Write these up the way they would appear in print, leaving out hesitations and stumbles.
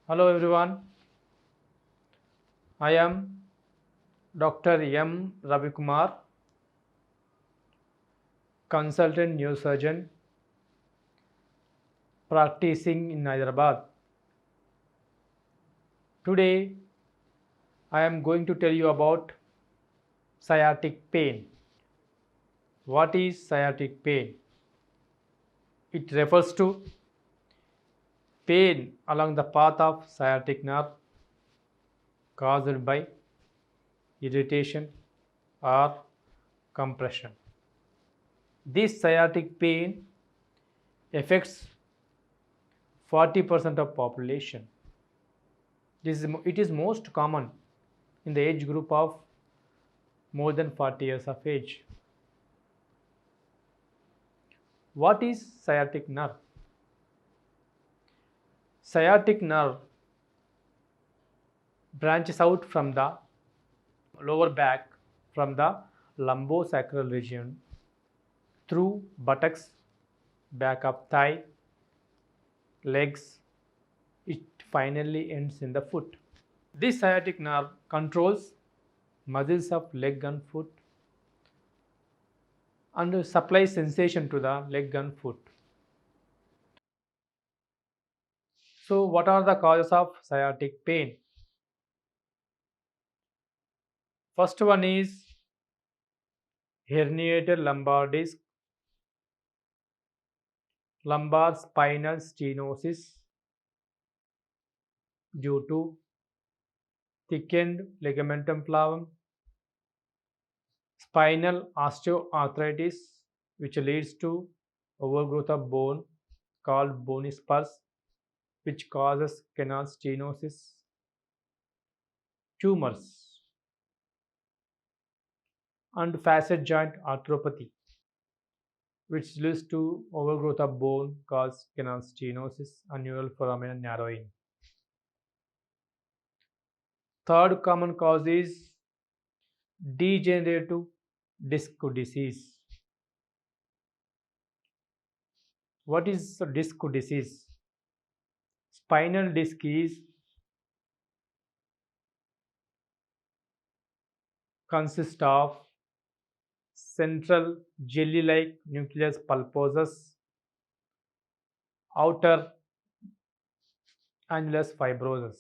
Hello everyone, I am Dr. M. Ravikumar, consultant neurosurgeon practicing in Hyderabad. Today I am going to tell you about sciatic pain. What is sciatic pain? It refers to pain along the path of sciatic nerve caused by irritation or compression. This sciatic pain affects 40% of population. It is most common in the age group of more than 40 years of age. What is sciatic nerve? Sciatic nerve branches out from the lower back from the lumbosacral region through buttocks, back of thigh, legs. It finally ends in the foot. This sciatic nerve controls muscles of leg and foot and supplies sensation to the leg and foot. So, what are the causes of sciatic pain? First one is herniated lumbar disc, lumbar spinal stenosis due to thickened ligamentum flavum, spinal osteoarthritis, which leads to overgrowth of bone called bony spurs, which causes canal stenosis, tumors, and facet joint arthropathy, which leads to overgrowth of bone causes canal stenosis and neural foramen narrowing. Third common cause is degenerative disc disease. What is disc disease? Spinal disc is consists of central jelly-like nucleus pulposus, outer annulus fibrosus.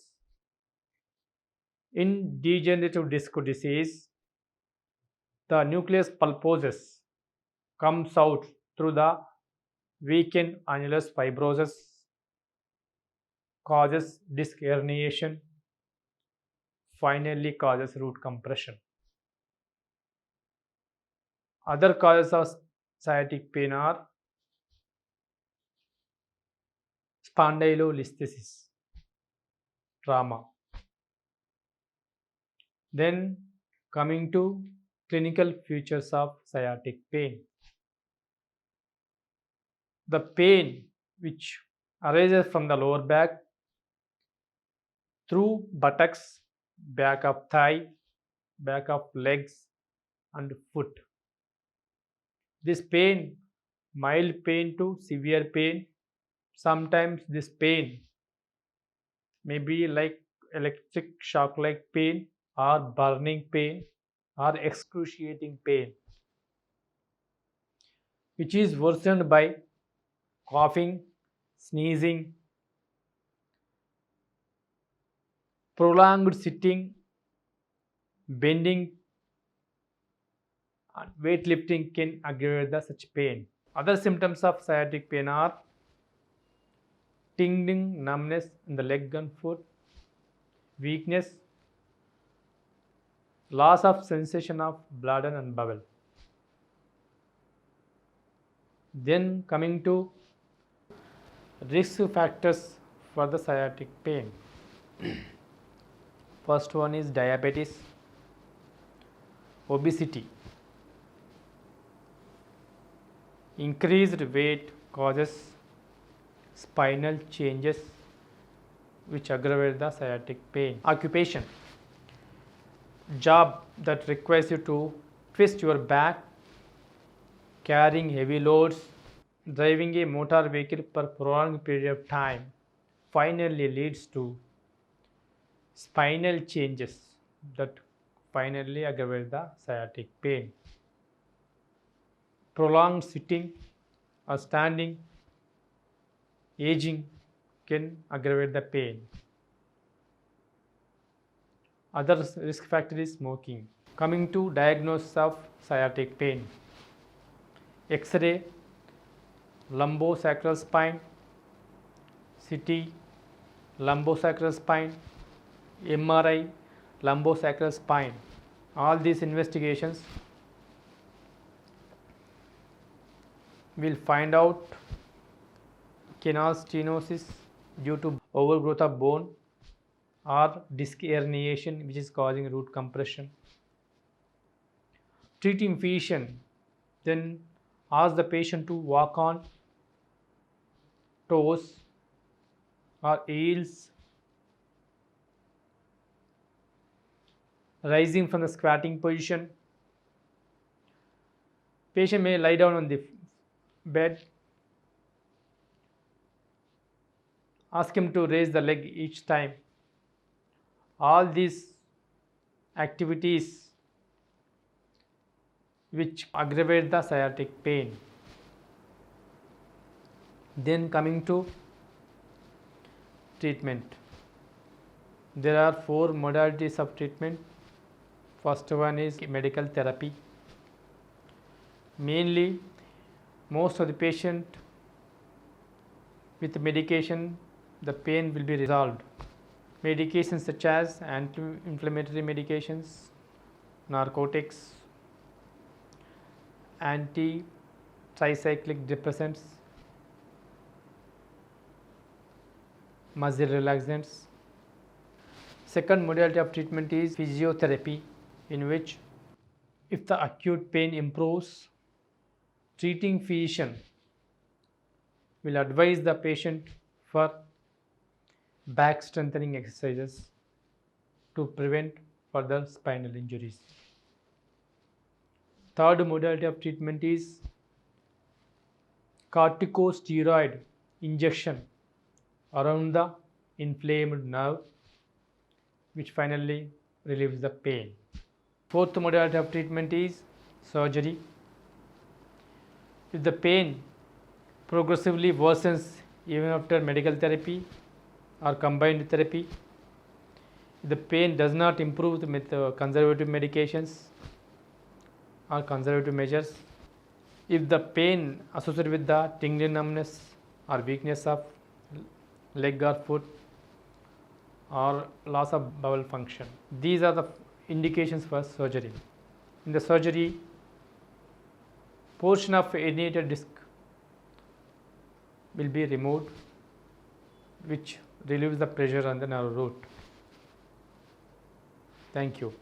In degenerative disc disease, the nucleus pulposus comes out through the weakened annulus fibrosus, causes disc herniation, finally causes root compression. Other causes of sciatic pain are spondylolisthesis, trauma. Then coming to clinical features of sciatic pain. The pain which arises from the lower back through buttocks, back of thigh, back of legs and foot. This pain, mild pain to severe pain. Sometimes this pain may be like electric shock like pain or burning pain or excruciating pain, which is worsened by coughing, sneezing, prolonged sitting, bending, and weightlifting can aggravate such pain. Other symptoms of sciatic pain are tingling numbness in the leg and foot, weakness, loss of sensation of bladder and bowel. Then coming to risk factors for the sciatic pain. First one is diabetes, obesity. Increased weight causes spinal changes which aggravate the sciatic pain. Occupation, job that requires you to twist your back, carrying heavy loads, driving a motor vehicle for prolonged period of time finally leads to spinal changes that finally aggravate the sciatic pain. Prolonged sitting or standing, aging can aggravate the pain. Other risk factor is smoking. Coming to diagnosis of sciatic pain. X-ray, lumbosacral spine, CT, lumbosacral spine, MRI, lumbosacral spine. All these investigations will find out canal stenosis due to overgrowth of bone or disc herniation which is causing root compression. Treating physician then ask the patient to walk on toes or heels, rising from the squatting position. Patient may lie down on the bed. Ask him to raise the leg each time. All these activities which aggravate the sciatic pain. Then coming to treatment. There are 4 modalities of treatment. First one is medical therapy. Mainly most of the patient with medication the pain will be resolved. Medications such as anti-inflammatory medications, narcotics, anti-tricyclic depressants, muscle relaxants. Second modality of treatment is physiotherapy, in which if the acute pain improves, treating physician will advise the patient for back strengthening exercises to prevent further spinal injuries. Third modality of treatment is corticosteroid injection around the inflamed nerve, which finally relieves the pain. Fourth modality of treatment is surgery. If the pain progressively worsens even after medical therapy or combined therapy, if the pain does not improve with conservative medications or conservative measures, if the pain associated with the tingling numbness or weakness of leg or foot or loss of bowel function, these are the indications for surgery. In the surgery, portion of herniated disc will be removed, which relieves the pressure on the nerve root. Thank you.